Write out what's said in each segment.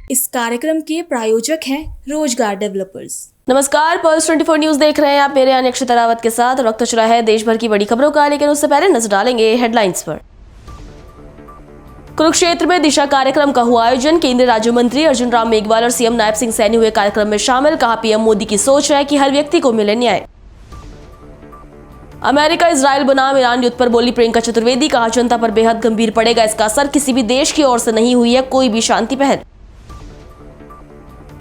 इस कार्यक्रम के प्रायोजक हैं रोजगार डेवलपर्स। नमस्कार, पल्स 24 न्यूज देख रहे हैं आप। मेरे यानी अक्षता रावत के साथ वक्त चला है देश भर की बड़ी खबरों का, लेकिन उससे पहले नजर डालेंगे हेडलाइंस पर। कुरुक्षेत्र में दिशा कार्यक्रम का हुआ आयोजन। केंद्रीय राज्य मंत्री अर्जुन राम मेघवाल और सीएम नायब सिंह सैनी हुए कार्यक्रम में शामिल। कहा, पीएम मोदी की सोच है कि हर व्यक्ति को मिले न्याय। अमेरिका इजराइल बनाम ईरान युद्ध पर बोली प्रियंका चतुर्वेदी। कहा, जनता पर बेहद गंभीर पड़ेगा इसका असर। किसी भी देश की ओर से नहीं हुई है कोई भी शांति पहल।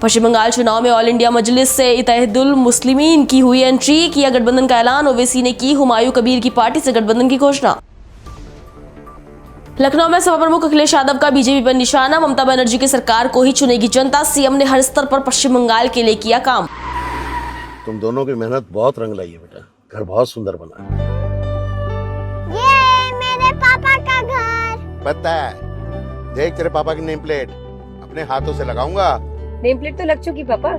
पश्चिम बंगाल चुनाव में ऑल इंडिया मजलिस से इत्तेहादुल मुस्लिमीन की हुई एंट्री। किया गठबंधन का ऐलान। ओवैसी ने की हुमायूं कबीर की पार्टी से गठबंधन की घोषणा। लखनऊ में सपा प्रमुख अखिलेश यादव का बीजेपी पर निशाना। ममता बनर्जी की सरकार को ही चुनेगी जनता। सीएम ने हर स्तर पर पश्चिम बंगाल के लिए किया काम। तुम दोनों की मेहनत बहुत रंग लाई है बेटा, घर बहुत सुंदर बना है। ये मेरे पापा का घर। पता है, देख तेरे पापा की नेम प्लेट अपने हाथों से लगाऊंगा। नेम प्लेट तो लग चुकी पापा।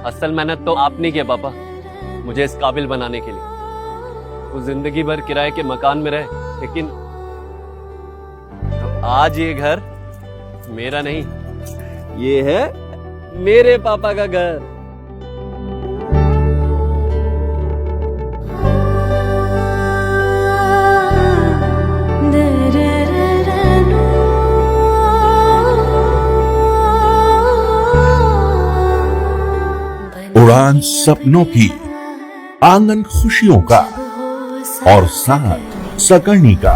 असल मेहनत तो आपने की है पापा, मुझे इस काबिल बनाने के लिए। वो जिंदगी भर किराए के मकान में रहे, लेकिन तो आज ये घर मेरा नहीं, ये है मेरे पापा का घर। उड़ान सपनों की, आंगन खुशियों का और साथ सकर्णी का।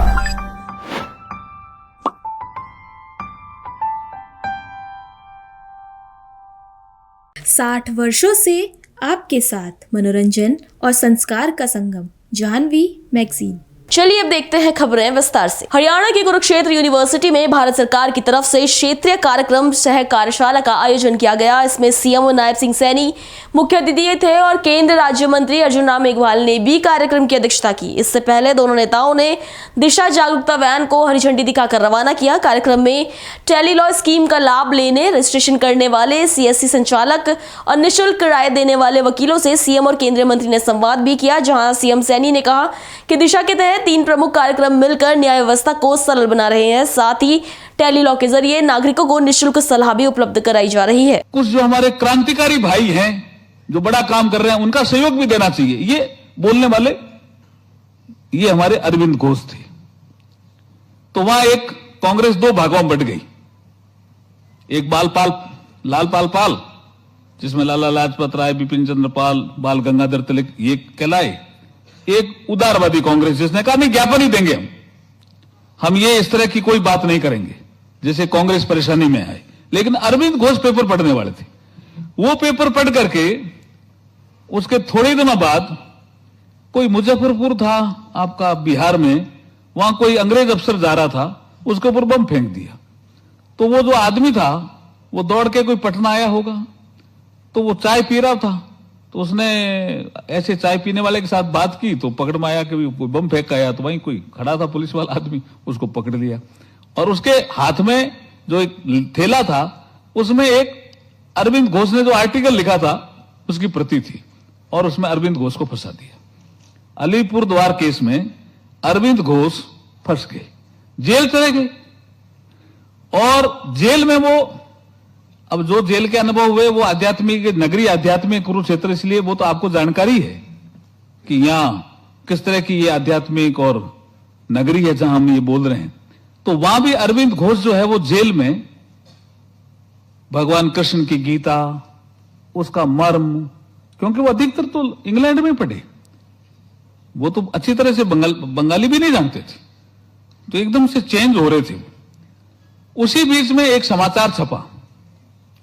60 वर्षों से आपके साथ मनोरंजन और संस्कार का संगम, जाह्नवी मैगजीन। चलिए अब देखते हैं खबरें विस्तार से। हरियाणा की कुरुक्षेत्र यूनिवर्सिटी में भारत सरकार की तरफ से क्षेत्रीय कार्यक्रम सह कार्यशाला का आयोजन किया गया। इसमें सीएम नायब सिंह सैनी मुख्य अतिथि थे और केंद्रीय राज्य मंत्री अर्जुन राम मेघवाल ने भी कार्यक्रम की अध्यक्षता की। इससे पहले दोनों नेताओं ने दिशा जागरूकता वैन को हरी झंडी दिखाकर रवाना किया। कार्यक्रम में टेलीलॉ स्कीम का लाभ लेने, रजिस्ट्रेशन करने वाले सीएससी संचालक और निःशुल्क राय देने वाले वकीलों से सीएम और केंद्रीय मंत्री ने संवाद भी किया, जहां सीएम सैनी ने कहा कि दिशा के तहत 3 प्रमुख कार्यक्रम मिलकर न्याय व्यवस्था को सरल बना रहे हैं। साथ ही टेलीलॉ के जरिए नागरिकों को निःशुल्क सलाह भी उपलब्ध कराई जा रही है। कुछ जो हमारे क्रांतिकारी भाई हैं जो बड़ा काम कर रहे हैं, उनका सहयोग भी देना चाहिए। ये बोलने वाले ये हमारे अरविंद घोष थे। तो वहां एक कांग्रेस 2 भागों में बट गई। एक लालपाल पाल, जिसमें लाला लाजपत राय, बिपिन चंद्र पाल, बाल गंगाधर तिलक ये कहलाए। एक उदारवादी कांग्रेस जिसने कहा नहीं, ज्ञापन ही देंगे हम ये इस तरह की कोई बात नहीं करेंगे, जैसे कांग्रेस परेशानी में आए। लेकिन अरविंद घोष पेपर पढ़ने वाले थे। वो पेपर पढ़ करके उसके थोड़े दिनों बाद कोई मुजफ्फरपुर था आपका बिहार में, वहां कोई अंग्रेज अफसर जा रहा था, उसके ऊपर बम फेंक दिया। तो वो जो आदमी था वो दौड़ के कोई पटना आया होगा, तो वो चाय पी रहा था, तो उसने ऐसे चाय पीने वाले के साथ बात की तो पकड़ में आया कि कोई बम फेंक आया। तो वहीं कोई खड़ा था पुलिस वाला आदमी, उसको पकड़ लिया और उसके हाथ में जो एक थैला था उसमें एक अरविंद घोष ने जो आर्टिकल लिखा था उसकी प्रति थी और उसमें अरविंद घोष को फंसा दिया। अलीपुर द्वार केस में अरविंद घोष फंस गए, जेल चले गए। और जेल में वो, अब जो जेल के अनुभव हुए वो आध्यात्मिक नगरी, आध्यात्मिक कुरुक्षेत्र, इसलिए वो तो आपको जानकारी है कि यहां किस तरह की ये आध्यात्मिक और नगरी है जहां हम ये बोल रहे हैं। तो वहां भी अरविंद घोष जो है वो जेल में भगवान कृष्ण की गीता, उसका मर्म, क्योंकि वो अधिकतर तो इंग्लैंड में पढ़े, वो तो अच्छी तरह से बंगाली भी नहीं जानते थे, तो एकदम से चेंज हो रहे थे। उसी बीच में एक समाचार छपा,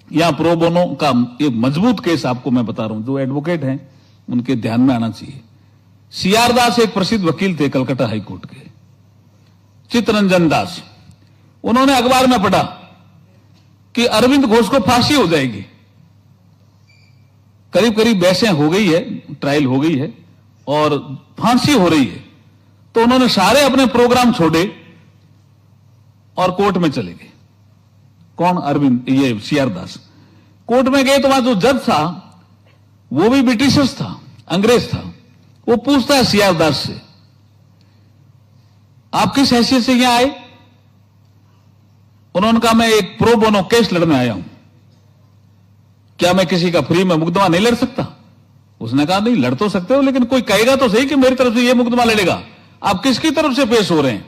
यहां प्रो बोनो का एक मजबूत केस आपको मैं बता रहा हूं, जो एडवोकेट हैं उनके ध्यान में आना चाहिए। सीआर दास एक प्रसिद्ध वकील थे कलकत्ता हाईकोर्ट के, चित्तरंजन दास, उन्होंने अखबार में पढ़ा कि अरविंद घोष को फांसी हो जाएगी। करीब करीब बहसें हो गई है, ट्रायल हो गई है और फांसी हो रही है। तो उन्होंने सारे अपने प्रोग्राम छोड़े और कोर्ट में चले गए। कौन? अरविंद, ये सीआर दास। कोर्ट में गए तो वहां जो जज था वो भी ब्रिटिशर्स था, अंग्रेज था। वो पूछता है सीआर दास से, आप किस हैसियत से यहां आए? उन्होंने कहा मैं एक प्रो बोनो केस लड़ने आया हूं, क्या मैं किसी का फ्री में मुकदमा नहीं लड़ सकता? उसने कहा नहीं, लड़ तो सकते हो, लेकिन कोई कहेगा तो सही कि मेरी तरफ से यह मुकदमा लड़ेगा। आप किसकी तरफ से पेश हो रहे हैं?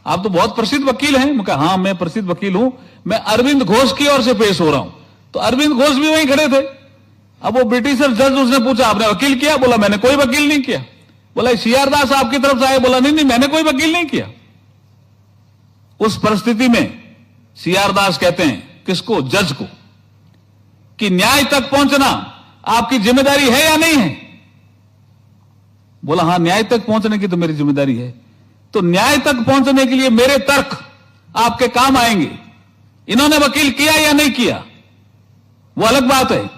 आप तो बहुत प्रसिद्ध वकील हैं। मैं कहा हाँ, मैं प्रसिद्ध वकील हूं, मैं अरविंद घोष की ओर से पेश हो रहा हूं। तो अरविंद घोष भी वहीं खड़े थे। अब वो ब्रिटिशर जज, उसने पूछा आपने वकील किया? बोला मैंने कोई वकील नहीं किया। बोला सीआर दास आपकी तरफ से आए? बोला नहीं, मैंने कोई वकील नहीं किया। उस परिस्थिति में सीआर दास कहते हैं किसको? जज को, कि न्याय तक पहुंचना आपकी जिम्मेदारी है या नहीं है? बोला हाँ, न्याय तक पहुंचने की तो मेरी जिम्मेदारी है। तो न्याय तक पहुंचने के लिए मेरे तर्क आपके काम आएंगे। इन्होंने वकील किया या नहीं किया वो अलग बात है,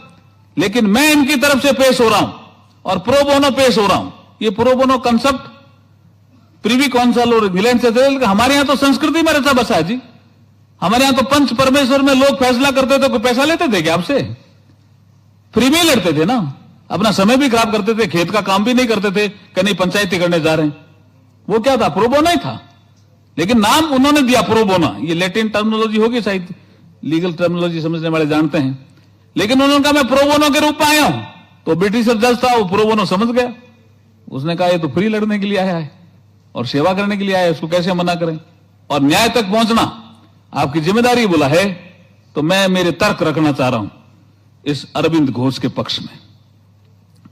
लेकिन मैं इनकी तरफ से पेश हो रहा हूं और प्रो बोनो पेश हो रहा हूं। ये pro bono concept privy council और इंग्लैंड से थे, हमारे यहां तो संस्कृति में रचा बसा है जी। हमारे यहां तो पंच परमेश्वर में लोग फैसला करते थे, कोई पैसा लेते थे क्या आपसे? फ्री में ही लड़ते थे ना, अपना समय भी खराब करते थे, खेत का काम भी नहीं करते थे, कहीं पंचायती करने जा रहे हैं। वो क्या था? प्रो बोनो ही था, लेकिन नाम उन्होंने दिया प्रो बोनो। ये लैटिन टर्मिनोलॉजी होगी, शायद लीगल टर्मिनोलॉजी समझने वाले जानते हैं, लेकिन उन्होंने कहा मैं प्रो बोनो के रूप में आया हूं। तो ब्रिटिशर जज था, वो प्रो बोनो समझ गया। उसने कहा ये तो फ्री लड़ने के लिए आया है और सेवा करने के लिए आया है, उसको कैसे मना करें? और न्याय तक पहुंचना आपकी जिम्मेदारी बोला है, तो मैं मेरे तर्क रखना चाह रहा हूं इस अरविंद घोष के पक्ष में।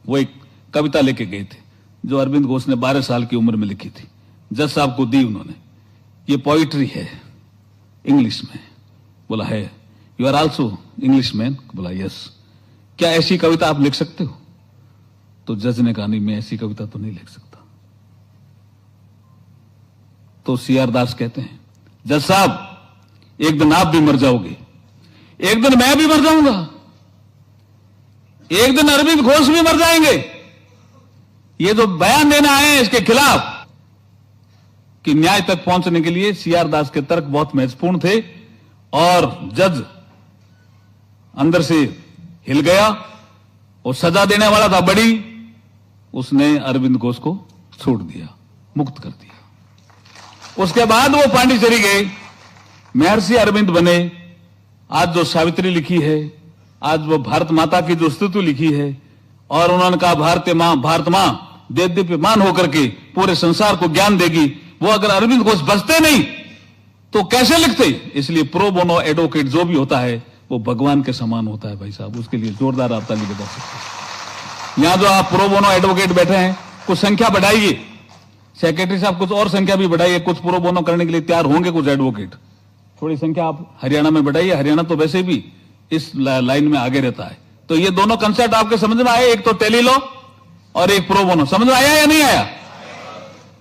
वो एक कविता लेके गए थे जो अरविंद घोष ने 12 साल की उम्र में लिखी थी, जज साहब को दी उन्होंने। ये पोइट्री है इंग्लिश में। बोला है you are also Englishman? बोला यस। क्या ऐसी कविता आप लिख सकते हो? तो जज ने कहा नहीं, मैं ऐसी कविता तो नहीं लिख सकता। तो सीआर दास कहते हैं जज साहब, एक दिन आप भी मर जाओगे, एक दिन मैं भी मर जाऊंगा, एक दिन अरविंद घोष भी मर जाएंगे। ये जो बयान देने आए हैं इसके खिलाफ कि न्याय तक पहुंचने के लिए सीआर दास के तर्क बहुत महत्वपूर्ण थे, और जज अंदर से हिल गया। और सजा देने वाला था बड़ी, उसने अरविंद घोष को छोड़ दिया, मुक्त कर दिया। उसके बाद वो पांडिचेरी गए, महर्षि अरविंद बने। आज जो सावित्री लिखी है, आज वो भारत माता की जो स्तुति लिखी है, और उन्होंने कहा भारत मां देदीप्यमान होकर के पूरे संसार को ज्ञान देगी, वो अगर अरविंद घोष बचते नहीं तो कैसे लिखते? इसलिए प्रो बोनो एडवोकेट जो भी होता है वो भगवान के समान होता है भाई साहब। उसके लिए जोरदार आप ताली बजा सकते हैं। यहां जो आप प्रो बोनो एडवोकेट बैठे हैं, कुछ संख्या बढ़ाइए, सेक्रेटरी साहब कुछ और संख्या भी बढ़ाइए। कुछ प्रो बोनो करने के लिए तैयार होंगे कुछ एडवोकेट, थोड़ी संख्या आप हरियाणा में बढ़ाइए। हरियाणा तो वैसे भी इस लाइन में आगे रहता है। तो ये दोनों कंसेप्ट आपके समझ में आए, एक तो टेली लॉ और एक प्रो बोनो। समझ में आया या नहीं आया?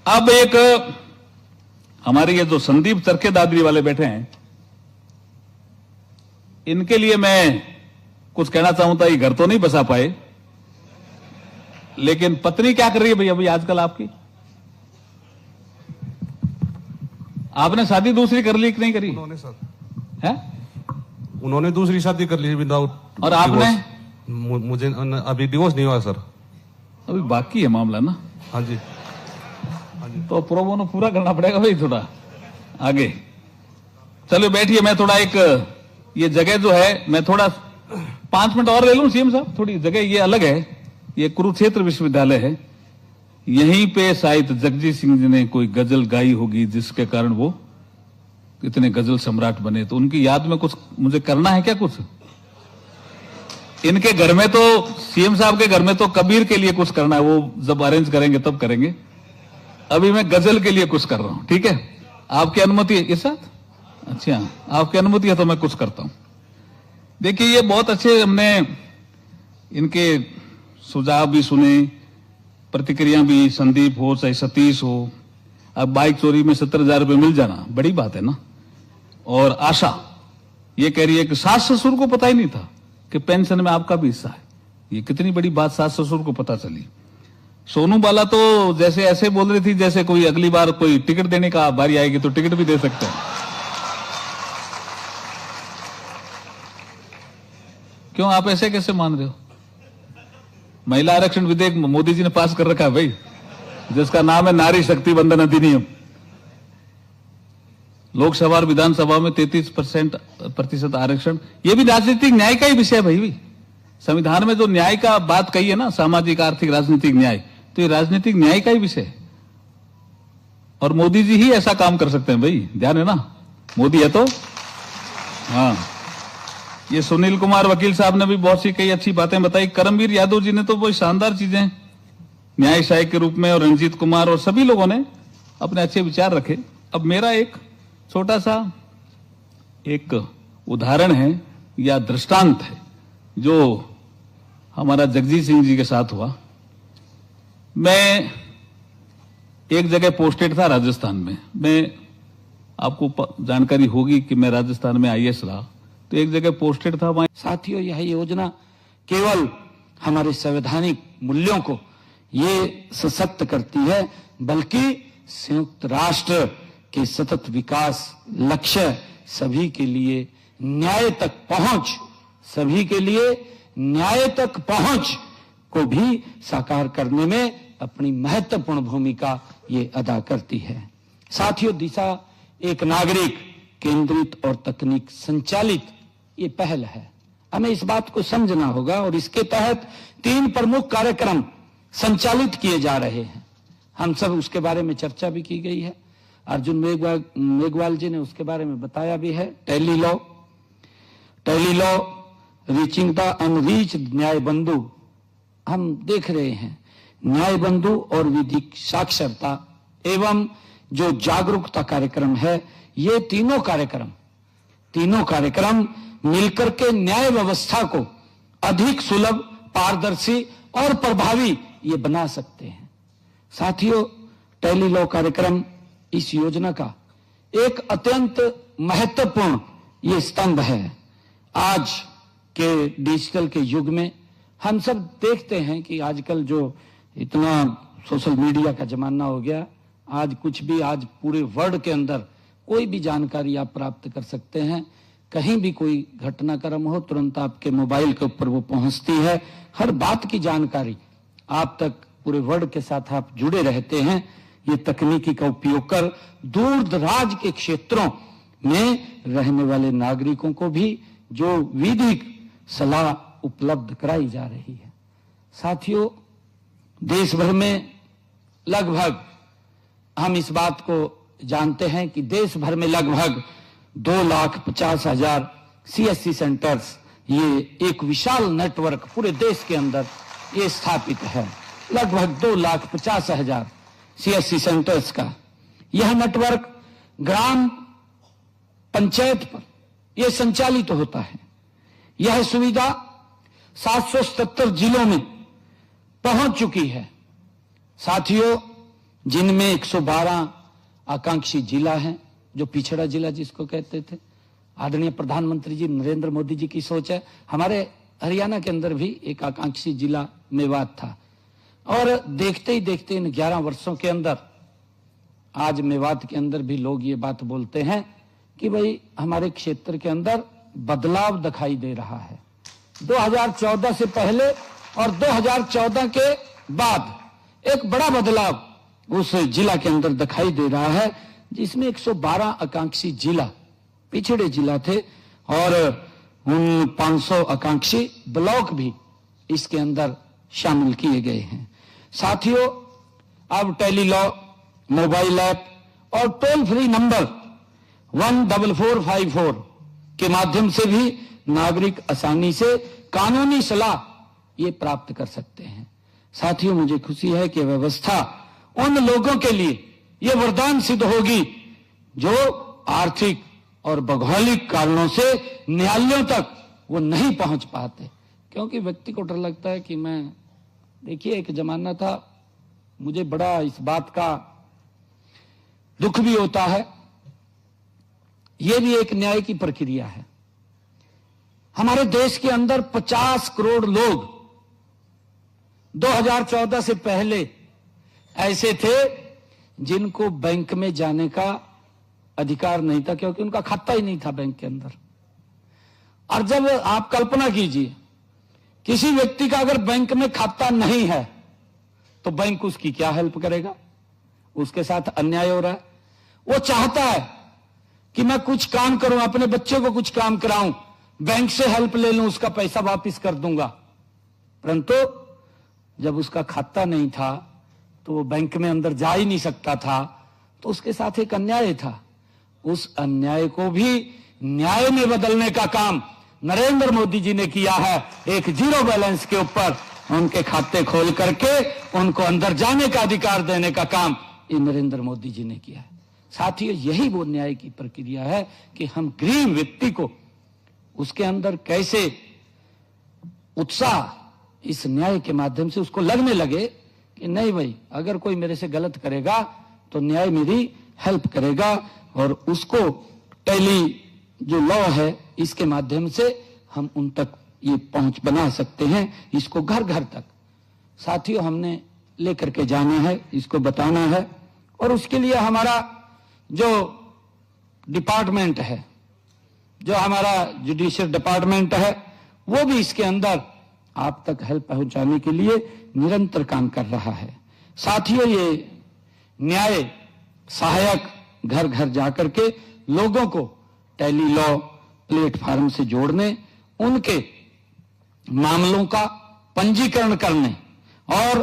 अब एक हमारे ये जो संदीप चरखे दादरी वाले बैठे हैं, इनके लिए मैं कुछ कहना चाहूंगा। ये घर तो नहीं बसा पाए, लेकिन पत्नी क्या कर रही है भैया अभी आजकल आपकी? आपने शादी दूसरी कर ली कि नहीं करी? उन्होंने सर है? उन्होंने दूसरी शादी कर ली विदाउट। और आपने? मुझे अभी डिवोर्स नहीं हुआ सर, अभी बाकी है मामला ना। हाँ जी। तो प्रो बोनो पूरा करना पड़ेगा भाई थोड़ा आगे। चलो बैठिए, मैं थोड़ा एक ये जगह जो है मैं थोड़ा 5 मिनट और ले लूं सीएम साहब। थोड़ी जगह ये अलग है, ये कुरुक्षेत्र विश्वविद्यालय है, यहीं पे शायद जगजीत सिंह जी ने कोई गजल गाई होगी जिसके कारण वो इतने गजल सम्राट बने। तो उनकी याद में कुछ मुझे करना है क्या? कुछ इनके घर में तो सीएम साहब के घर में तो कबीर के लिए कुछ करना है, वो जब अरेंज करेंगे तब करेंगे। अभी मैं गजल के लिए कुछ कर रहा हूं, ठीक है? आपकी अनुमति है इस साथ? अच्छा, आपकी अनुमति है तो मैं कुछ करता हूं। देखिए ये बहुत अच्छे, हमने इनके सुझाव भी सुने, प्रतिक्रिया भी, संदीप हो चाहे सतीश हो। अब बाइक चोरी में 70,000 रुपये मिल जाना बड़ी बात है ना। और आशा ये कह रही है कि सास ससुर को पता ही नहीं था कि पेंशन में आपका भी हिस्सा है। ये कितनी बड़ी बात सास ससुर को पता चली। सोनू बाला तो जैसे ऐसे बोल रही थी जैसे कोई अगली बार कोई टिकट देने का बारी आएगी तो टिकट भी दे सकते हैं। क्यों आप ऐसे कैसे मान रहे हो? महिला आरक्षण विधेयक मोदी जी ने पास कर रखा है भाई, जिसका नाम है नारी शक्ति वंदन अधिनियम। लोकसभा और विधानसभा में 33% आरक्षण, ये भी राजनीतिक न्याय का ही विषय है भाई। संविधान में जो न्याय का बात कही है ना, सामाजिक आर्थिक राजनीतिक न्याय, तो ये राजनीतिक न्याय का ही विषय है। और मोदी जी ही ऐसा काम कर सकते हैं भाई, ध्यान है ना, मोदी है तो। हाँ, ये सुनील कुमार वकील साहब ने भी बहुत सी कई अच्छी बातें बताई। करमवीर यादव जी ने तो बहुत शानदार चीजें न्यायशाही के रूप में, और रंजीत कुमार और सभी लोगों ने अपने अच्छे विचार रखे। अब मेरा एक छोटा सा एक उदाहरण है या दृष्टांत है जो हमारा जगजीत सिंह जी के साथ हुआ। मैं एक जगह पोस्टेड था राजस्थान में, मैं आपको जानकारी होगी कि मैं राजस्थान में IAS रहा, तो एक जगह पोस्टेड था वहां। साथियों, यह योजना केवल हमारे संवैधानिक मूल्यों को ये सशक्त करती है, बल्कि संयुक्त राष्ट्र के सतत विकास लक्ष्य, सभी के लिए न्याय तक पहुंच, सभी के लिए न्याय तक पहुंच को भी साकार करने में अपनी महत्वपूर्ण भूमिका ये अदा करती है। साथियों, दिशा एक नागरिक केंद्रित और तकनीक संचालित ये पहल है। हमें इस बात को समझना होगा और इसके तहत 3 प्रमुख कार्यक्रम संचालित किए जा रहे हैं। हम सब उसके बारे में चर्चा भी की गई है, अर्जुन मेघवाल जी ने उसके बारे में बताया भी है। Tele law reaching the unreached, Nyaya Bandhu, हम देख रहे हैं न्याय बंधु और विधिक साक्षरता एवं जो जागरूकता कार्यक्रम है, ये तीनों कार्यक्रम मिलकर के न्याय व्यवस्था को अधिक सुलभ, पारदर्शी और प्रभावी ये बना सकते हैं। साथियों, टेली लॉ कार्यक्रम इस योजना का एक अत्यंत महत्वपूर्ण ये स्तंभ है। आज के डिजिटल के युग में हम सब देखते हैं कि आजकल जो इतना सोशल मीडिया का जमाना हो गया, आज कुछ भी, आज पूरे वर्ल्ड के अंदर कोई भी जानकारी आप प्राप्त कर सकते हैं। कहीं भी कोई घटनाक्रम हो, तुरंत आपके मोबाइल के ऊपर वो पहुंचती है। हर बात की जानकारी आप तक, पूरे वर्ल्ड के साथ आप जुड़े रहते हैं। ये तकनीकी का उपयोग कर दूर दराज के क्षेत्रों में रहने वाले नागरिकों को भी जो विधिक सलाह उपलब्ध कराई जा रही है। साथियों, देश भर में लगभग, हम इस बात को जानते हैं कि देश भर में लगभग 2,50,000 CSC सेंटर्स, ये एक विशाल नेटवर्क पूरे देश के अंदर ये स्थापित है। लगभग 2,50,000 CSC सेंटर्स का यह नेटवर्क ग्राम पंचायत पर यह संचालित होता है। यह सुविधा 777 जिलों में पहुंच चुकी है। साथियों, जिनमें 112 आकांक्षी जिला हैं, जो पिछड़ा जिला जिसको कहते थे। आदरणीय प्रधानमंत्री जी नरेंद्र मोदी जी की सोच है। हमारे हरियाणा के अंदर भी एक आकांक्षी जिला मेवात था, और देखते ही देखते इन 11 वर्षों के अंदर आज मेवात के अंदर भी लोग ये बात बोलते हैं कि भाई हमारे क्षेत्र के अंदर बदलाव दिखाई दे रहा है। 2014 से पहले और 2014 के बाद एक बड़ा बदलाव उस जिला के अंदर दिखाई दे रहा है, जिसमें 112 आकांक्षी जिला पिछड़े जिला थे और उन 500 आकांक्षी ब्लॉक भी इसके अंदर शामिल किए गए हैं। साथियों, अब टेली लॉ मोबाइल ऐप और टोल फ्री नंबर 14454 के माध्यम से भी नागरिक आसानी से कानूनी सलाह ये प्राप्त कर सकते हैं। साथियों, मुझे खुशी है कि व्यवस्था उन लोगों के लिए ये वरदान सिद्ध होगी जो आर्थिक और भौगोलिक कारणों से न्यायालयों तक वो नहीं पहुंच पाते, क्योंकि व्यक्ति को डर लगता है कि मैं, देखिए एक जमाना था, मुझे बड़ा इस बात का दुख भी होता है, यह भी एक न्याय की प्रक्रिया है। हमारे देश के अंदर 50 करोड़ लोग 2014 से पहले ऐसे थे जिनको बैंक में जाने का अधिकार नहीं था, क्योंकि उनका खाता ही नहीं था बैंक के अंदर। और जब आप कल्पना कीजिए, किसी व्यक्ति का अगर बैंक में खाता नहीं है तो बैंक उसकी क्या हेल्प करेगा? उसके साथ अन्याय हो रहा है। वो चाहता है कि मैं कुछ काम करूं, अपने बच्चे को कुछ काम कराऊं, बैंक से हेल्प ले लूं, उसका पैसा वापस कर दूंगा। परंतु जब उसका खाता नहीं था तो वो बैंक में अंदर जा ही नहीं सकता था, तो उसके साथ एक अन्याय था। उस अन्याय को भी न्याय में बदलने का काम नरेंद्र मोदी जी ने किया है। एक जीरो बैलेंस के ऊपर उनके खाते खोल करके उनको अंदर जाने का अधिकार देने का काम ये नरेंद्र मोदी जी ने किया है। साथियों, यही वो न्याय की प्रक्रिया है कि हम गरीब व्यक्ति को उसके अंदर कैसे उत्साह इस न्याय के माध्यम से उसको लगने लगे कि नहीं भाई, अगर कोई मेरे से गलत करेगा तो न्याय मेरी हेल्प करेगा, और उसको टेली जो लॉ है इसके माध्यम से हम उन तक ये पहुंच बना सकते हैं, इसको घर घर तक साथियों हमने लेकर के जाना है, इसको बताना है। और उसके लिए हमारा जो डिपार्टमेंट है, जो हमारा जुडिशियल डिपार्टमेंट है, वो भी इसके अंदर आप तक हेल्प पहुंचाने के लिए निरंतर काम कर रहा है। साथियों, ये न्याय सहायक घर घर जाकर के लोगों को टेली लॉ प्लेटफॉर्म से जोड़ने, उनके मामलों का पंजीकरण करने और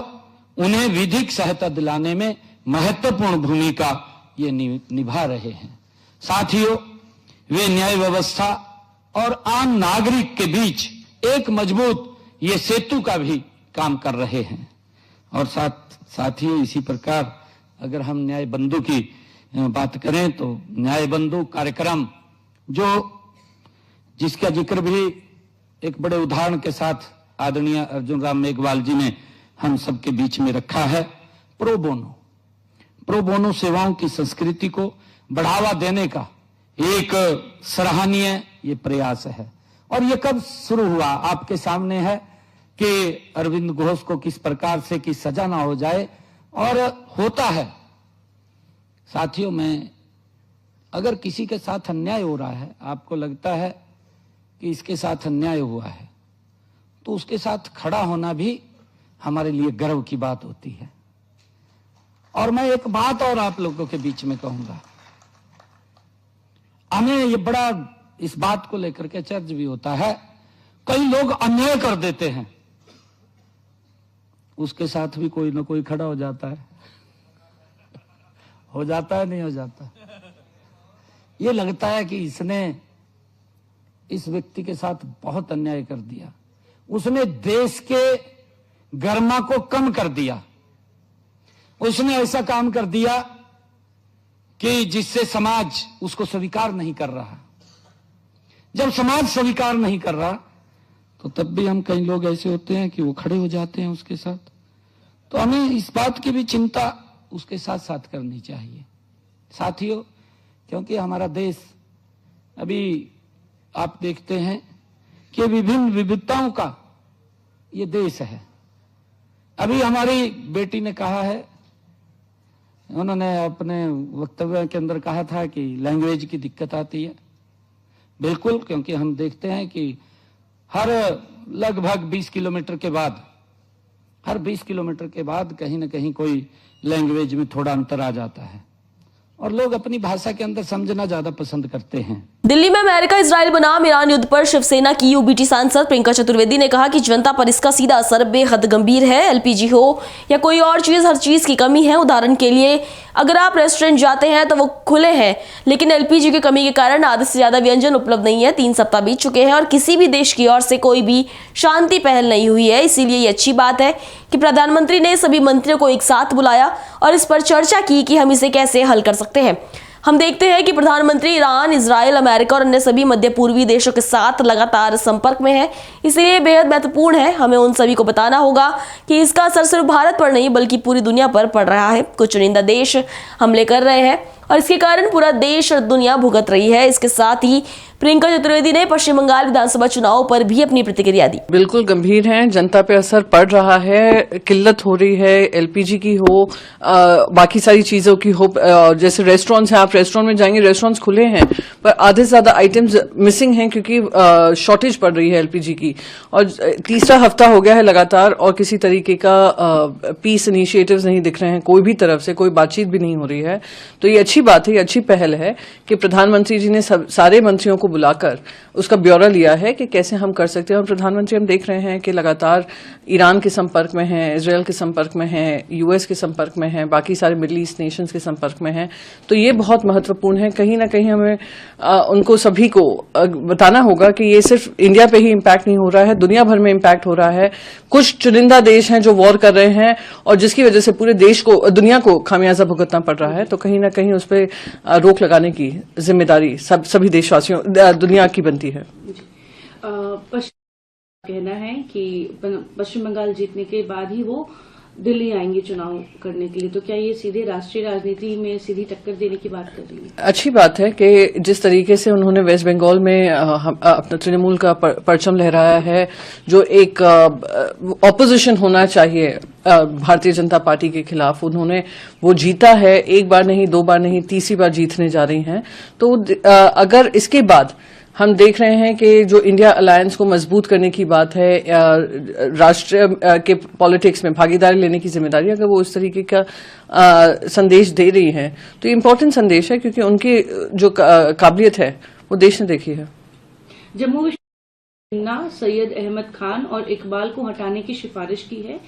उन्हें विधिक सहायता दिलाने में महत्वपूर्ण भूमिका ये निभा रहे हैं। साथियों, वे न्याय व्यवस्था और आम नागरिक के बीच एक मजबूत ये सेतु का भी काम कर रहे हैं। और साथियों, इसी प्रकार अगर हम न्याय बंधु की बात करें तो न्याय बंधु कार्यक्रम जिसका जिक्र भी एक बड़े उदाहरण के साथ आदरणीय अर्जुन राम मेघवाल जी ने हम सबके बीच में रखा है। प्रो बोनो सेवाओं की संस्कृति को बढ़ावा देने का एक सराहनीय ये प्रयास है। और ये कब शुरू हुआ आपके सामने है कि अरविंद घोष को किस प्रकार से कि सजा ना हो जाए, और होता है। साथियों, मैं अगर किसी के साथ अन्याय हो रहा है, आपको लगता है कि इसके साथ अन्याय हुआ है, तो उसके साथ खड़ा होना भी हमारे लिए गर्व की बात होती है। और मैं एक बात और आप लोगों के बीच में कहूंगा, हमें ये बड़ा इस बात को लेकर के चर्चा भी होता है, कई लोग अन्याय कर देते हैं, उसके साथ भी कोई ना कोई खड़ा हो जाता है। हो जाता है, नहीं हो जाता? ये लगता है कि इसने इस व्यक्ति के साथ बहुत अन्याय कर दिया, उसने देश के गरिमा को कम कर दिया, उसने ऐसा काम कर दिया कि जिससे समाज उसको स्वीकार नहीं कर रहा। जब समाज स्वीकार नहीं कर रहा तो तब भी हम कई लोग ऐसे होते हैं कि वो खड़े हो जाते हैं उसके साथ। तो हमें इस बात की भी चिंता उसके साथ साथ करनी चाहिए साथियों, क्योंकि हमारा देश अभी आप देखते हैं कि विभिन्न विविधताओं का ये देश है। अभी हमारी बेटी ने कहा है, उन्होंने अपने वक्तव्य के अंदर कहा था कि लैंग्वेज की दिक्कत आती है। बिल्कुल, क्योंकि हम देखते हैं कि हर लगभग 20 किलोमीटर के बाद, हर 20 किलोमीटर के बाद कहीं ना कहीं कोई लैंग्वेज में थोड़ा अंतर आ जाता है और लोग अपनी भाषा के अंदर समझना ज्यादा पसंद करते हैं। दिल्ली में अमेरिका इजराइल बनाम ईरान युद्ध पर शिवसेना की यूबीटी सांसद प्रियंका चतुर्वेदी ने कहा कि जनता पर इसका सीधा असर बेहद गंभीर है। एलपीजी हो या कोई और चीज, हर चीज की कमी है। उदाहरण के लिए अगर आप रेस्टोरेंट जाते हैं तो वो खुले हैं, लेकिन एलपीजी की कमी के कारण आधे से ज्यादा व्यंजन उपलब्ध नहीं है। 3 सप्ताह बीत चुके हैं और किसी भी देश की ओर से कोई भी शांति पहल नहीं हुई है। इसीलिए ये अच्छी बात है कि प्रधानमंत्री ने सभी मंत्रियों को एक साथ बुलाया और इस पर चर्चा की कि हम इसे कैसे हल कर सकते हैं। हम देखते हैं कि प्रधानमंत्री ईरान, इजराइल, अमेरिका और अन्य सभी मध्य पूर्वी देशों के साथ लगातार संपर्क में है। इसलिए बेहद महत्वपूर्ण है, हमें उन सभी को बताना होगा कि इसका असर सिर्फ भारत पर नहीं बल्कि पूरी दुनिया पर पड़ रहा है। कुछ चुनिंदा देश हमले कर रहे हैं और इसके कारण पूरा देश और दुनिया भुगत रही है। इसके साथ ही प्रियंका चतुर्वेदी ने पश्चिम बंगाल विधानसभा चुनाव पर भी अपनी प्रतिक्रिया दी। बिल्कुल गंभीर हैं, जनता पे असर पड़ रहा है, किल्लत हो रही है, एलपीजी की हो, बाकी सारी चीजों की हो। जैसे रेस्टोरेंट्स हैं, आप रेस्टोरेंट में जाएंगे, रेस्टोरेंट्स खुले हैं पर आधे से ज्यादा आइटम्स मिसिंग हैं क्योंकि शॉर्टेज पड़ रही है एलपीजी की। और तीसरा हफ्ता हो गया है लगातार और किसी तरीके का पीस इनिशिएटिव्स नहीं दिख रहे हैं, कोई भी तरफ से कोई बातचीत भी नहीं हो रही है। तो ये अच्छी बात है, ये अच्छी पहल है कि प्रधानमंत्री जी ने सारे मंत्रियों को बुलाकर उसका ब्यौरा लिया है कि कैसे हम कर सकते हैं। और प्रधानमंत्री हम देख रहे हैं कि लगातार ईरान के संपर्क में हैं, इजरायल के संपर्क में हैं, यूएस के संपर्क में हैं, बाकी सारे मिडिल ईस्ट नेशंस के संपर्क में हैं। तो ये बहुत महत्वपूर्ण है। कहीं ना कहीं हमें उनको सभी को बताना होगा कि ये सिर्फ इंडिया पे ही इम्पैक्ट नहीं हो रहा है, दुनिया भर में इम्पैक्ट हो रहा है। कुछ चुनिंदा देश हैं जो वॉर कर रहे हैं और जिसकी वजह से पूरे देश को, दुनिया को खामियाजा भुगतना पड़ रहा है। तो कहीं ना कहीं उस पर रोक लगाने की जिम्मेदारी सभी देशवासियों, दुनिया की बनती है। कहना है कि पश्चिम बंगाल जीतने के बाद ही वो दिल्ली आएंगे चुनाव करने के लिए, तो क्या ये सीधे राष्ट्रीय राजनीति में सीधी टक्कर देने की बात कर रही है? अच्छी बात है कि जिस तरीके से उन्होंने वेस्ट बंगाल में अपना तृणमूल का परचम लहराया है, जो एक ऑपोजिशन होना चाहिए भारतीय जनता पार्टी के खिलाफ, उन्होंने वो जीता है। एक बार नहीं, दो बार नहीं, तीसरी बार जीतने जा रही हैं। तो अगर इसके बाद हम देख रहे हैं कि जो इंडिया अलायंस को मजबूत करने की बात है, राष्ट्र के पॉलिटिक्स में भागीदारी लेने की जिम्मेदारी, अगर वो उस तरीके का संदेश दे रही हैं तो ये इम्पोर्टेंट संदेश है क्योंकि उनकी जो काबिलियत है वो देश ने देखी है। जम्मू कश्मीर सैयद अहमद खान और इकबाल को हटाने की सिफारिश की है,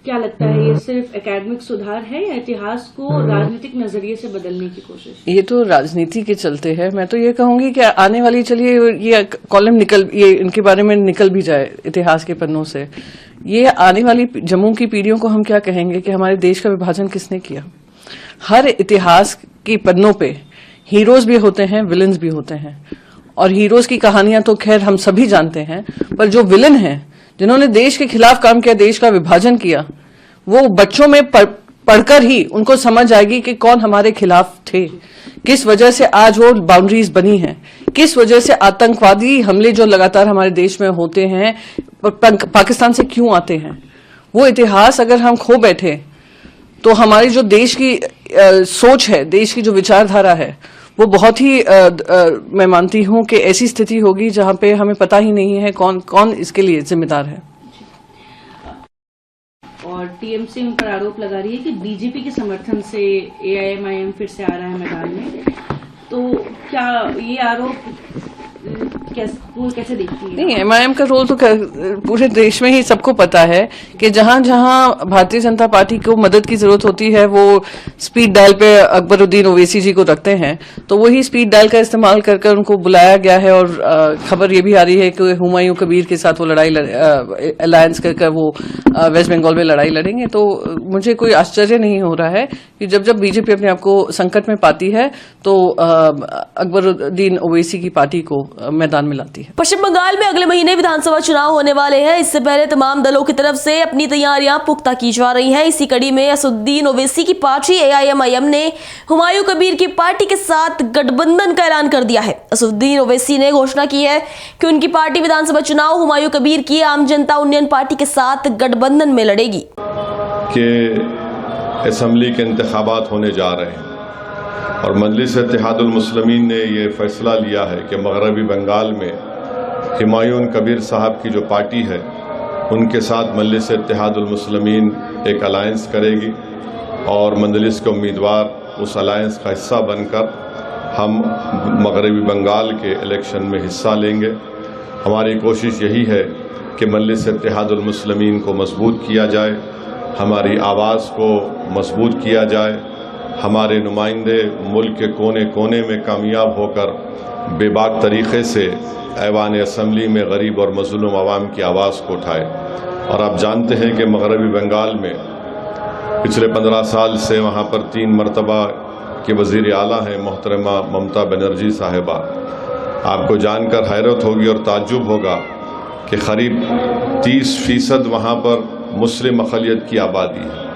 क्या लगता है ये सिर्फ एकेडमिक सुधार है या इतिहास को राजनीतिक नजरिए से बदलने की कोशिश? ये तो राजनीति के चलते है। मैं तो ये कहूंगी कि आने वाली, चलिए ये कॉलम ये इनके बारे में निकल भी जाए इतिहास के पन्नों से, ये आने वाली जम्मू की पीढ़ियों को हम क्या कहेंगे कि हमारे देश का विभाजन किसने किया। हर इतिहास की पन्नों पे हीरोज भी होते हैं, विलन्स भी होते हैं, और हीरोज की कहानियां तो खैर हम सभी जानते हैं, पर जो विलन हैं, जिन्होंने देश के खिलाफ काम किया, देश का विभाजन किया, वो बच्चों में पढ़कर ही उनको समझ आएगी कि कौन हमारे खिलाफ थे, किस वजह से आज वो बाउंड्रीज बनी हैं, किस वजह से आतंकवादी हमले जो लगातार हमारे देश में होते हैं पाकिस्तान से क्यों आते हैं। वो इतिहास अगर हम खो बैठे तो हमारी जो देश की सोच है, देश की जो विचारधारा है, वो बहुत ही मैं मानती हूं कि ऐसी स्थिति होगी जहां पे हमें पता ही नहीं है कौन कौन इसके लिए जिम्मेदार है। और टीएमसी उन पर आरोप लगा रही है कि बीजेपी के समर्थन से एआईएमआईएम फिर से आ रहा है मैदान में, तो क्या ये आरोप कैसे देखती है? नहीं, एमआईएम का रोल तो पूरे देश में ही सबको पता है कि जहां जहां भारतीय जनता पार्टी को मदद की जरूरत होती है वो स्पीड डायल पे अकबरुद्दीन ओवैसी जी को रखते हैं, तो वही स्पीड डायल का इस्तेमाल कर उनको बुलाया गया है। और खबर ये भी आ रही है कि हुमायूं कबीर के साथ वो लड़ाई अलायंस कर वो वेस्ट बंगाल में लड़ाई लड़ेंगे। तो मुझे कोई आश्चर्य नहीं हो रहा है कि जब बीजेपी अपने आप को संकट में पाती है तो अकबरुद्दीन ओवैसी की पार्टी को मैदान में लाती है। पश्चिम बंगाल में अगले महीने विधानसभा चुनाव होने वाले हैं। इससे पहले तमाम दलों की तरफ से अपनी तैयारियां पुख्ता की जा रही हैं। इसी कड़ी में असदुद्दीन ओवैसी की पार्टी एआईएमआईएम ने हुमायूं कबीर की पार्टी के साथ गठबंधन का ऐलान कर दिया है। असदुद्दीन ओवैसी ने घोषणा की है कि उनकी पार्टी विधानसभा चुनाव हुमायूं कबीर की आम जनता उन्नयन पार्टी के साथ गठबंधन में लड़ेगी। असेंबली के इंतखाबात होने जा रहे हैं और मजलिस इत्तेहादुल मुस्लिमीन ने ये फैसला लिया है कि मगरबी बंगाल में हुमायूं कबीर साहब की जो पार्टी है उनके साथ मजलिस इत्तेहादुल मुस्लिमीन एक अलायंस करेगी और मजलिस के उम्मीदवार उस अलायंस का हिस्सा बनकर हम मगरबी बंगाल के इलेक्शन में हिस्सा लेंगे। हमारी कोशिश यही है कि मजलिस इत्तेहादुल मुस्लिमीन को मजबूत किया जाए, हमारी आवाज़ को मजबूत किया जाए, हमारे नुमाइंदे मुल्क के कोने कोने में कामयाब होकर बेबाक तरीक़े से ऐवान असम्बली में गरीब और मज़लूम आवाम की आवाज़ को उठाए। और आप जानते हैं कि मगरबी बंगाल में पिछले 15 साल से वहाँ पर 3 मरतबा के वज़ीर आला हैं मोहतरमा ममता बनर्जी साहिबा। आपको जानकर हैरत होगी और ताज्जुब होगा कि करीब 30% वहाँ पर मुस्लिम अक़लियत की आबादी है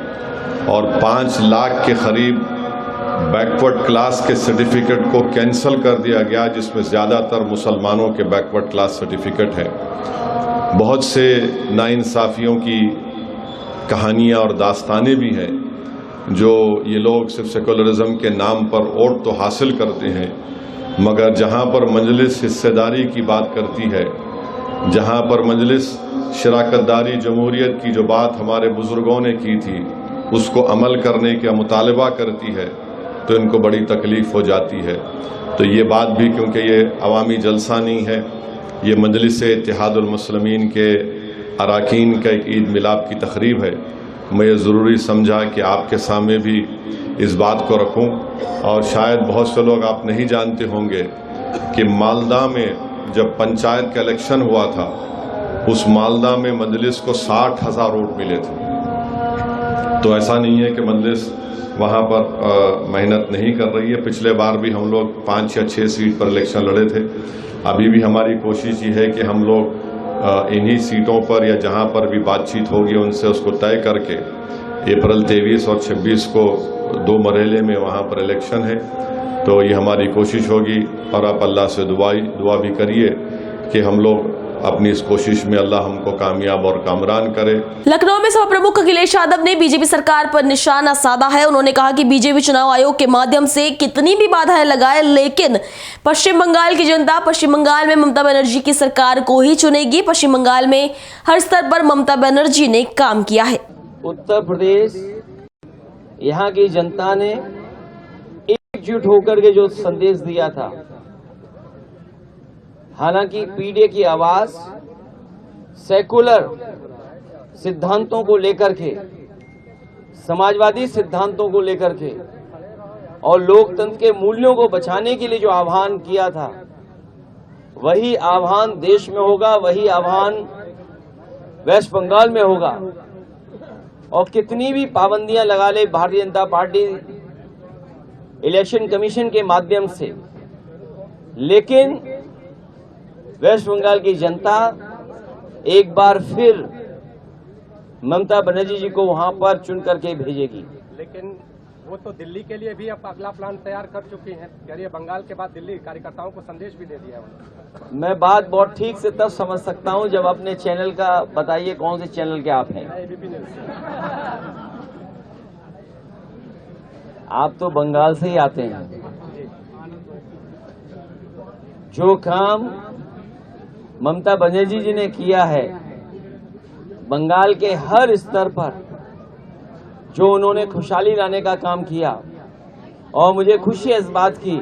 और 5 लाख के करीब बैकवर्ड क्लास के सर्टिफिकेट को कैंसिल कर दिया गया, जिसमें ज़्यादातर मुसलमानों के बैकवर्ड क्लास सर्टिफिकेट है। बहुत से नाइंसाफ़ियों की कहानियाँ और दास्तानें भी हैं, जो ये लोग सिर्फ सेकुलरिज्म के नाम पर वोट तो हासिल करते हैं, मगर जहाँ पर मजलिस हिस्सेदारी की बात करती है, जहाँ पर मजलिस शराकतदारी जमहूरियत की जो बात हमारे बुजुर्गों ने की थी उसको अमल करने का मुतालबा करती है, तो इनको बड़ी तकलीफ़ हो जाती है। तो ये बात भी, क्योंकि ये अवामी जलसा नहीं है, ये मजलिस इत्तेहादुल मुस्लिमीन के अरकान का एक ईद मिलाद की तकरीब है, मैं ये ज़रूरी समझा कि आपके सामने भी इस बात को रखूं। और शायद बहुत से लोग आप नहीं जानते होंगे कि मालदा में जब पंचायत का इलेक्शन हुआ था, उस मालदा में मजलिस को 60,000 वोट मिले थे। तो ऐसा नहीं है कि मजलिस वहाँ पर मेहनत नहीं कर रही है। पिछले बार भी हम लोग 5 या 6 सीट पर इलेक्शन लड़े थे। अभी भी हमारी कोशिश ये है कि हम लोग इन्हीं सीटों पर या जहाँ पर भी बातचीत होगी उनसे उसको तय करके अप्रैल 23 और 26 को 2 मरहले में वहाँ पर इलेक्शन है। तो ये हमारी कोशिश होगी, और आप अल्लाह से दुआ भी करिए कि हम लोग अपनी इस कोशिश में अल्लाह हमको कामयाब और कामरान करे। लखनऊ में सपा प्रमुख अखिलेश यादव ने बीजेपी सरकार पर निशाना साधा है। उन्होंने कहा कि बीजेपी चुनाव आयोग के माध्यम से कितनी भी बाधाएं लगाए, लेकिन पश्चिम बंगाल की जनता पश्चिम बंगाल में ममता बनर्जी की सरकार को ही चुनेगी। पश्चिम बंगाल में हर स्तर पर ममता बनर्जी ने काम किया है। उत्तर प्रदेश, यहाँ की जनता ने एकजुट होकर के जो संदेश दिया था, हालांकि पीडीए की आवाज सेकुलर सिद्धांतों को लेकर के, समाजवादी सिद्धांतों को लेकर के और लोकतंत्र के मूल्यों को बचाने के लिए जो आह्वान किया था, वही आह्वान देश में होगा, वही आह्वान वेस्ट बंगाल में होगा। और कितनी भी पाबंदियां लगा ले Bharatiya Janata party election commission के माध्यम से, लेकिन वेस्ट बंगाल की जनता एक बार फिर ममता बनर्जी जी को वहां पर चुन करके भेजेगी। लेकिन वो तो दिल्ली के लिए भी अब अगला प्लान तैयार कर चुकी हैं। कह रही है बंगाल के बाद दिल्ली कार्यकर्ताओं को संदेश भी दे दिया है। मैं बात बहुत ठीक से तब समझ सकता हूं जब अपने चैनल का बताइए, कौन से चैनल के आप हैं? आप तो बंगाल से ही आते हैं। जो काम ममता बनर्जी जी ने किया है बंगाल के हर स्तर पर, जो उन्होंने खुशहाली लाने का काम किया, और मुझे खुशी है इस बात की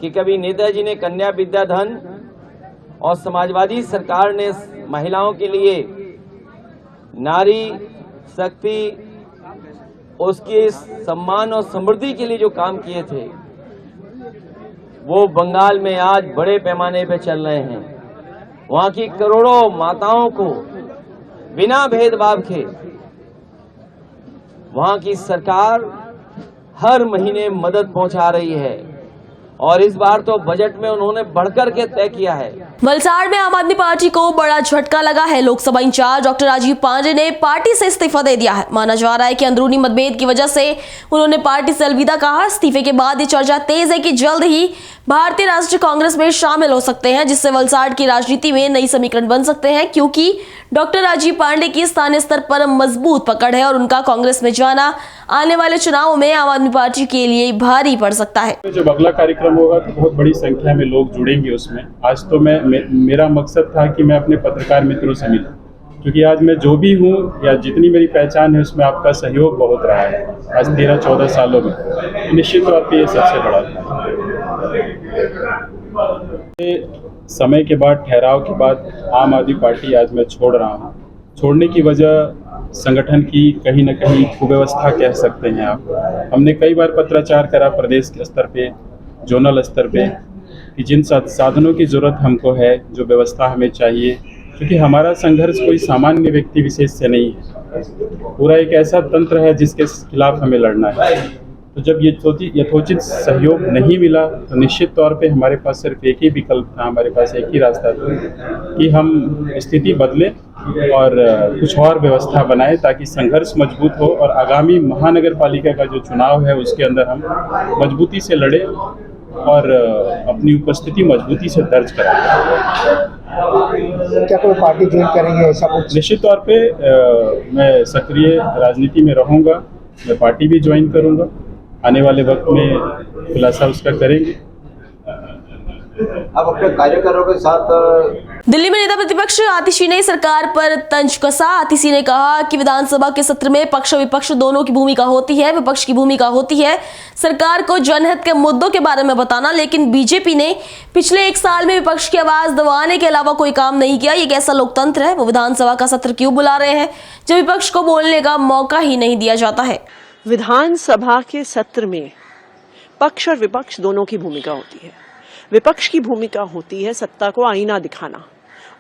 कि कभी नेताजी ने कन्या विद्याधन और समाजवादी सरकार ने महिलाओं के लिए नारी शक्ति, उसके सम्मान और समृद्धि के लिए जो काम किए थे, वो बंगाल में आज बड़े पैमाने पे चल रहे हैं। वहां की करोड़ों माताओं को बिना भेदभाव के वहां की सरकार हर महीने मदद पहुंचा रही है, और इस बार तो बजट में उन्होंने बढ़कर के तय किया है। वलसाड़ में आम आदमी पार्टी को बड़ा झटका लगा है। लोकसभा इंचार्ज डॉक्टर राजीव पांडे ने पार्टी से इस्तीफा दे दिया है। माना जा रहा है कि अंदरूनी मतभेद की वजह से उन्होंने पार्टी से अलविदा कहा। इस्तीफे के बाद ये चर्चा तेज है कि जल्द ही भारतीय राष्ट्रीय कांग्रेस में शामिल हो सकते हैं, जिससे वलसाड़ की राजनीति में नई समीकरण बन सकते हैं, क्योंकि डॉक्टर राजीव पांडे की स्थानीय स्तर पर मजबूत पकड़ है और उनका कांग्रेस में जाना आने वाले चुनाव में आम आदमी पार्टी के लिए भारी पड़ सकता है। जब अगला कार्यक्रम होगा तो बहुत बड़ी संख्या में लोग जुड़ेंगे उसमें। आज तो मेरा मकसद था कि मैं अपने पत्रकार मित्रों से मिलूं, क्योंकि आज मैं जो भी हूं या जितनी मेरी पहचान है उसमें आपका सहयोग बहुत रहा है आज 13-14 सालों में। निश्चित तौर पर ये सबसे बड़ा था। समय के बाद, ठहराव के बाद आम आदमी पार्टी आज मैं छोड़ रहा हूँ। छोड़ने की वजह संगठन की कहीं न कहीं कुव्यवस्था कह सकते हैं आप। हमने कई बार पत्राचार करा प्रदेश के स्तर पे, जोनल स्तर पे, कि जिन साधनों की ज़रूरत हमको है, जो व्यवस्था हमें चाहिए, क्योंकि हमारा संघर्ष कोई सामान्य व्यक्ति विशेष से नहीं है। पूरा एक ऐसा तंत्र है जिसके खिलाफ हमें लड़ना है। तो जब यथोचित सहयोग नहीं मिला तो निश्चित तौर पे हमारे पास सिर्फ एक ही विकल्प था, हमारे पास एक ही रास्ता था कि हम स्थिति बदलें और कुछ और व्यवस्था बनाएं ताकि संघर्ष मजबूत हो और आगामी महानगर पालिका का जो चुनाव है उसके अंदर हम मजबूती से लड़ें और अपनी उपस्थिति मजबूती से दर्ज कराएं। क्या कोई पार्टी ज्वाइन करेंगे ऐसा कुछ? निश्चित तौर पे मैं सक्रिय राजनीति में रहूंगा, मैं पार्टी भी ज्वाइन करूंगा, आने वाले वक्त में खुलासा उसका करेंगे। आप अपने कार्यकर्ताओं के साथ दिल्ली में नेता प्रतिपक्ष आतिशी ने सरकार पर तंज कसा। आतिशी ने कहा कि विधानसभा के सत्र में पक्ष विपक्ष दोनों की भूमिका होती है, विपक्ष की भूमिका होती है सरकार को जनहित के मुद्दों के बारे में बताना, लेकिन बीजेपी ने पिछले 1 साल में विपक्ष की आवाज दबाने के अलावा कोई काम नहीं किया। ये कैसा लोकतंत्र है? वो विधानसभा का सत्र क्यों बुला रहे हैं जब विपक्ष को बोलने का मौका ही नहीं दिया जाता है? विधानसभा के सत्र में पक्ष और विपक्ष दोनों की भूमिका होती है। विपक्ष की भूमिका होती है सत्ता को आईना दिखाना,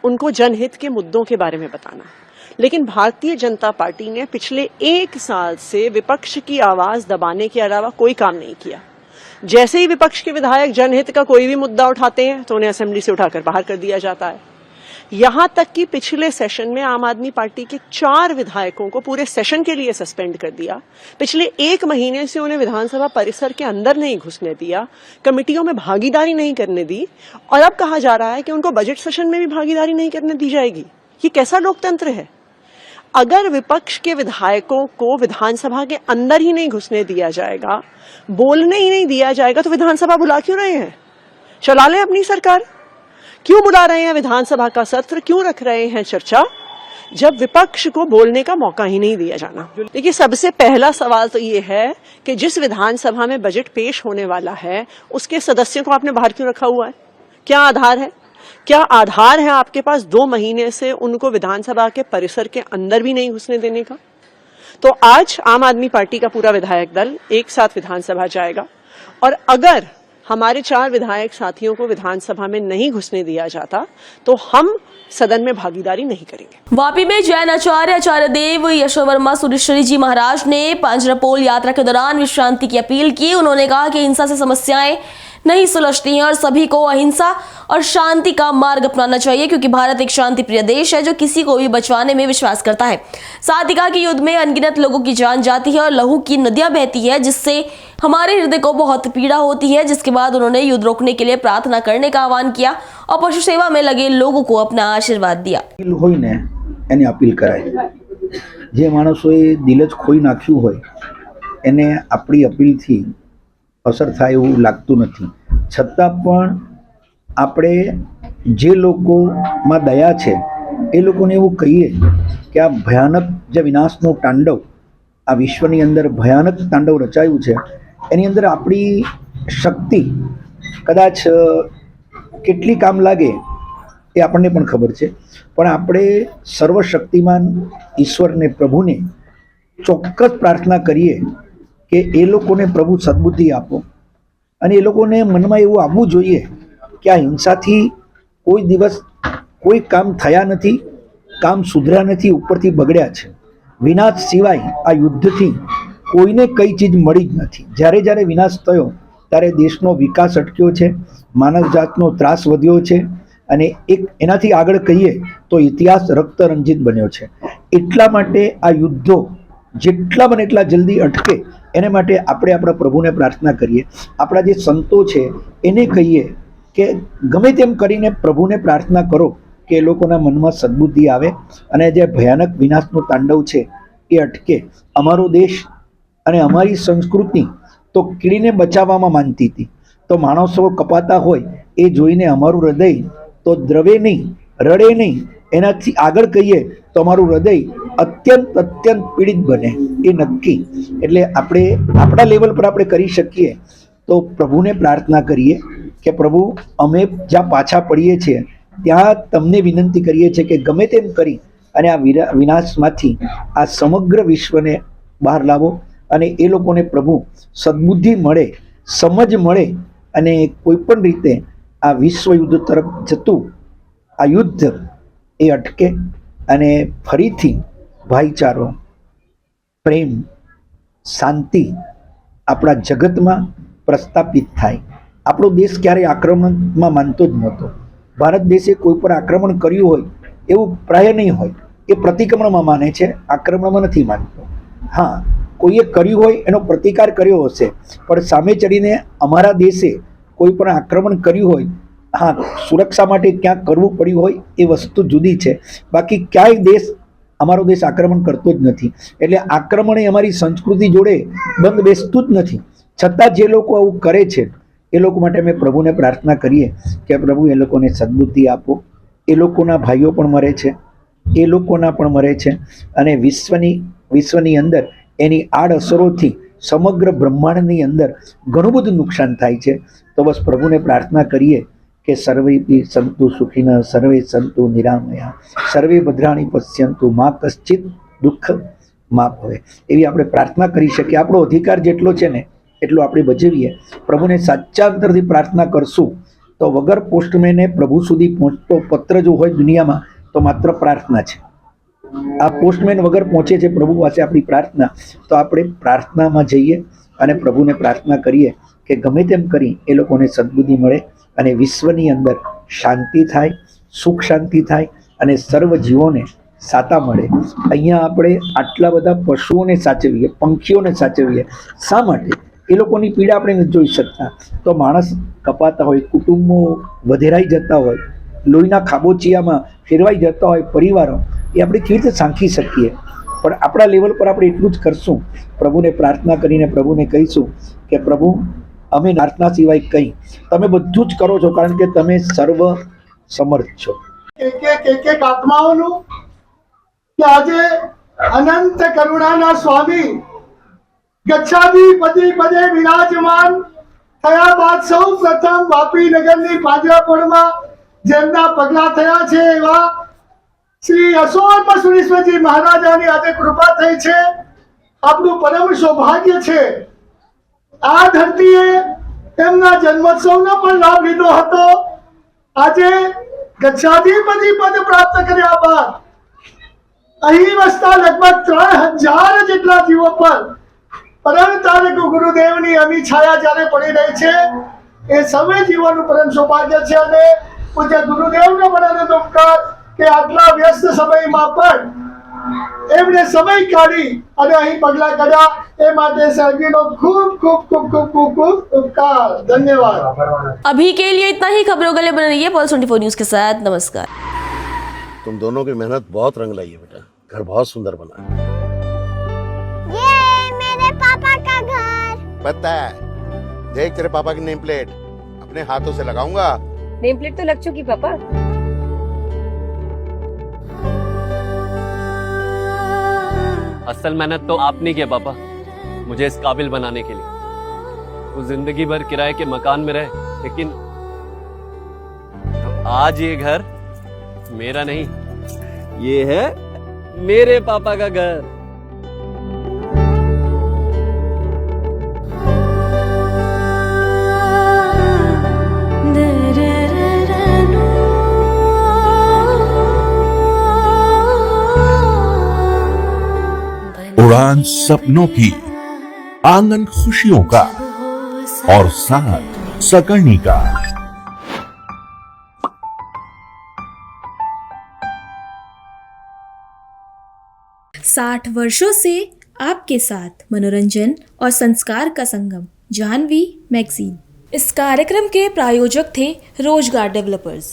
उनको जनहित के मुद्दों के बारे में बताना। लेकिन भारतीय जनता पार्टी ने पिछले 1 साल से विपक्ष की आवाज दबाने के अलावा कोई काम नहीं किया। जैसे ही विपक्ष के विधायक जनहित का कोई भी मुद्दा उठाते हैं तो उन्हें असेंबली से उठाकर बाहर कर दिया जाता है। यहां तक कि पिछले सेशन में आम आदमी पार्टी के 4 विधायकों को पूरे सेशन के लिए सस्पेंड कर दिया। पिछले 1 महीने से उन्हें विधानसभा परिसर के अंदर नहीं घुसने दिया, कमेटियों में भागीदारी नहीं करने दी, और अब कहा जा रहा है कि उनको बजट सेशन में भी भागीदारी नहीं करने दी जाएगी। ये कैसा लोकतंत्र है? अगर विपक्ष के विधायकों को विधानसभा के अंदर ही नहीं घुसने दिया जाएगा, बोलने ही नहीं दिया जाएगा, तो विधानसभा बुला क्यों रहे हैं? चला लें अपनी सरकार। क्यों बुला रहे हैं विधानसभा का सत्र, क्यों रख रहे हैं चर्चा, जब विपक्ष को बोलने का मौका ही नहीं दिया जाना? देखिए, सबसे पहला सवाल तो ये है कि जिस विधानसभा में बजट पेश होने वाला है उसके सदस्यों को आपने बाहर क्यों रखा हुआ है? क्या आधार है? क्या आधार है आपके पास 2 महीने से उनको विधानसभा के परिसर के अंदर भी नहीं घुसने देने का? तो आज आम आदमी पार्टी का पूरा विधायक दल एक साथ विधानसभा जाएगा, और अगर हमारे 4 विधायक साथियों को विधानसभा में नहीं घुसने दिया जाता तो हम सदन में भागीदारी नहीं करेंगे। वापी में जैन आचार्य देव यशोवर्मा सुरेश्वरी जी महाराज ने पांजरापोल यात्रा के दौरान विश्रांति की अपील की। उन्होंने कहा कि हिंसा से समस्याएं नहीं सुलझती हैं और सभी को अहिंसा और शांति का मार्ग अपनाना चाहिए, क्योंकि भारत एक शांति प्रिय देश है जो किसी को भी बचाने में विश्वास करता है। साथ ही कहा कि युद्ध में अनगिनत लोगों की जान जाती है और लहू की नदियां बहती है, जिससे हमारे हृदय को बहुत पीड़ा होती है। जिसके बाद उन्होंने युद्ध रोकने के लिए प्रार्थना करने का आह्वान किया और पशु सेवा में लगे लोगों को अपना आशीर्वाद दिया। अपील कराय जे माणसोए दिल ज खोई नाख्યું હોય એને આપણી અપીલથી અસર થાય એવું લાગતું નથી। છતાં પણ આપણે જે લોકોમાં દયા છે એ લોકોને એવું કહીએ કે આ ભયાનક જે વિનાશનું તાંડવ આ વિશ્વની અંદર ભયાનક તાંડવ રચાયું છે એની અંદર આપણી શક્તિ કદાચ કેટલી કામ લાગે એ આપણને પણ ખબર છે, પણ આપણે સર્વશક્તિમાન ઈશ્વરને પ્રભુને ચોક્કસ પ્રાર્થના કરીએ કે એ લોકોને પ્રભુ સદબુદ્ધિ આપો અને એ લોકોને મનમાં એવું આવવું જોઈએ કે આ હિંસાથી કોઈ દિવસ કોઈ કામ થયા નથી, કામ સુધર્યા નથી, ઉપરથી બગડ્યા છે। વિનાશ સિવાય આ યુદ્ધથી કોઈને કઈ ચીજ મળી જ નથી। જ્યારે જ્યારે વિનાશ થયો ત્યારે દેશનો વિકાસ અટક્યો છે, માનવજાતનો ત્રાસ વધ્યો છે અને એક એનાથી આગળ કહીએ તો ઇતિહાસ રક્તરંજિત બન્યો છે। એટલા માટે આ યુદ્ધો જેટલા બને એટલા જલ્દી અટકે એને માટે આપણે આપણા પ્રભુને પ્રાર્થના કરીએ। આપણા જે સંતો છે એને કહીએ કે ગમે તેમ કરીને પ્રભુને પ્રાર્થના કરો કે એ લોકોના મનમાં સદબુદ્ધિ આવે અને જે ભયાનક વિનાશનું તાંડવ છે એ અટકે। અમારો દેશ અને અમારી સંસ્કૃતિ તો કીડીને બચાવવામાં માનતી હતી, તો માણસો કપાતા હોય એ જોઈને અમારું હૃદય તો દ્રવે નહીં, રડે નહીં, એનાથી આગળ કહીએ તો અમારું હૃદય અત્યંત અત્યંત પીડિત બને એ નક્કી। એટલે આપણે આપણા લેવલ પર આપણે કરી શકીએ તો પ્રભુને પ્રાર્થના કરીએ કે પ્રભુ અમે જ્યાં પાછા પડીએ છીએ ત્યાં તમને વિનંતી કરીએ છીએ કે ગમે તેમ કરી અને આ વિનાશમાંથી આ સમગ્ર વિશ્વને બહાર લાવો અને એ લોકોને પ્રભુ સદબુદ્ધિ મળે, સમજ મળે અને કોઈપણ રીતે આ વિશ્વયુદ્ધ તરફ જતું આ યુદ્ધ એ અટકે અને ફરીથી ભાઈચારો, પ્રેમ, શાંતિ આપણા જગતમાં પ્રસ્થાપિત થાય. આપણો દેશ ક્યારેય આક્રમણમાં માનતો જ નહોતો. ભારત દેશે કોઈ પર આક્રમણ કર્યું હોય એવું પ્રાય નહીં હોય. એ પ્રતિક્રમણમાં માને છે, આક્રમણમાં નથી માનતો. હા, કોઈએ કર્યું હોય એનો પ્રતિકાર કર્યો હશે, પણ સામે ચડીને અમારા દેશે કોઈ પણ આક્રમણ કર્યું હોય, હા, સુરક્ષા માટે ક્યાંક કરવું પડ્યું હોય એ વસ્તુ જુદી છે. બાકી ક્યાંય અમારો દેશ આક્રમણ કરતો જ નથી. એટલે આક્રમણ એ અમારી સંસ્કૃતિ જોડે બંધ બેસતું જ નથી. છતાં જે લોકો આવું કરે છે એ લોકો માટે અમે પ્રભુને પ્રાર્થના કરીએ કે પ્રભુ એ લોકોને સદબુદ્ધિ આપો. એ લોકોના ભાઈઓ પણ મરે છે, એ લોકોના પણ મરે છે, અને વિશ્વની અંદર એની આડઅસરોથી સમગ્ર બ્રહ્માંડની અંદર ઘણું બધું નુકસાન થાય છે. તો બસ પ્રભુને પ્રાર્થના કરીએ કે સર્વેપી સંતુ સુખિનઃ, સર્વે સંતુ નિરામયા, સર્વે ભદ્રાણી પશ્યંતુ, મા કશ્ચિત દુઃખ મા ભવે. એવી આપણે પ્રાર્થના કરી શકીએ. આપણો અધિકાર જેટલો છે ને એટલું આપણે બજાવીએ. પ્રભુને સાચા અંતરથી પ્રાર્થના કરશું તો વગર પોસ્ટમેને પ્રભુ સુધી પહોંચતો પત્ર જો હોય દુનિયામાં તો માત્ર પ્રાર્થના છે. આ પોસ્ટમેન વગર પહોંચે છે પ્રભુ પાસે આપણી પ્રાર્થના. તો આપણે પ્રાર્થનામાં જઈએ અને પ્રભુને પ્રાર્થના કરીએ કે ગમે તેમ કરી એ લોકોને સદબુદ્ધિ મળે અને વિશ્વની અંદર શાંતિ થાય, સુખ શાંતિ થાય અને સર્વ જીવોને સાતા મળે. અહીંયા આપણે આટલા બધા પશુઓને સાચવીએ, પંખીઓને સાચવીએ. શા માટે? એ લોકોની પીડા આપણે નથી જોઈ શકતા. તો માણસ કપાતા હોય, કુટુંબો વધેરાઈ જતા હોય, લોહીના ખાબોચિયામાં ફેરવાઈ જતા હોય પરિવારો, એ આપણે કેવી રીતે સાંખી શકીએ? પણ આપણા લેવલ પર આપણે એટલું જ કરશું, પ્રભુને પ્રાર્થના કરીને પ્રભુને કહીશું કે પ્રભુ અમે પ્રાર્થના સિવાય કંઈ, તમે બધું જ કરો છો કારણ કે તમે સર્વ સમર્થ છો. એક આત્માઓનું કે આજે અનંત કરુણાના સ્વામી ગચ્છાધિપતિ પદે વિરાજમાન થયા બાદ સૌ પ્રથમ વાપી નગરની પાંજરાપોળમાં જેમના પગલા થયા છે એવા શ્રી અસોમ સુરેશ્વરજી મહારાજાની આજે કૃપા થઈ છે. આપણું પરમ સૌભાગ્ય છે. આ ધરતીએ એમના જન્મોત્સવનો પણ લાભ લીધો હતો. આજે ગચ્છાધિપતિ પદ પ્રાપ્ત કર્યા બાદ અહીં વસતા લગભગ 3000 જેટલા જીવો પર પરમ તારક ગુરુદેવની અમી છાયા જ્યારે પડી રહી છે એ સૌ જીવોનું પરમ સૌભાગ્ય છે. અને પૂજ્ય ગુરુદેવનો પણ ઉપકાર કે આટલા વ્યસ્ત સમયમાં પણ એમણે સમય કાઢી અને અહીં પગલા કર્યા એ માટે સર્જીનો ખૂબ ખૂબ ખૂબ ખૂબ ખૂબ ખૂબ ઉપકાર. धन्यवाद. अभी के लिए इतना ही. खबरों के लिए बने रहिए पल्स 24 न्यूज के साथ. नमस्कार. तुम दोनों की मेहनत बहुत रंग लाई है बेटा. घर बहुत सुंदर बना है. ये मेरे पापा का घर. पता है, देख तेरे पापा की नेम प्लेट अपने हाथों से लगाऊंगा. नेम प्लेट तो लग चुकी पापा. असल मेहनत तो आपने की है पापा मुझे इस काबिल बनाने के लिए. वो जिंदगी भर किराए के मकान में रहे, लेकिन आज ये घर मेरा नहीं, ये है मेरे पापा का घर. उड़ान सपनों की, आंगन खुशियों का और साथ सकर्णी का. 60 वर्षों से आपके साथ मनोरंजन और संस्कार का संगम, जाह्नवी मैगजीन. इस कार्यक्रम के प्रायोजक थे रोजगार डेवलपर्स.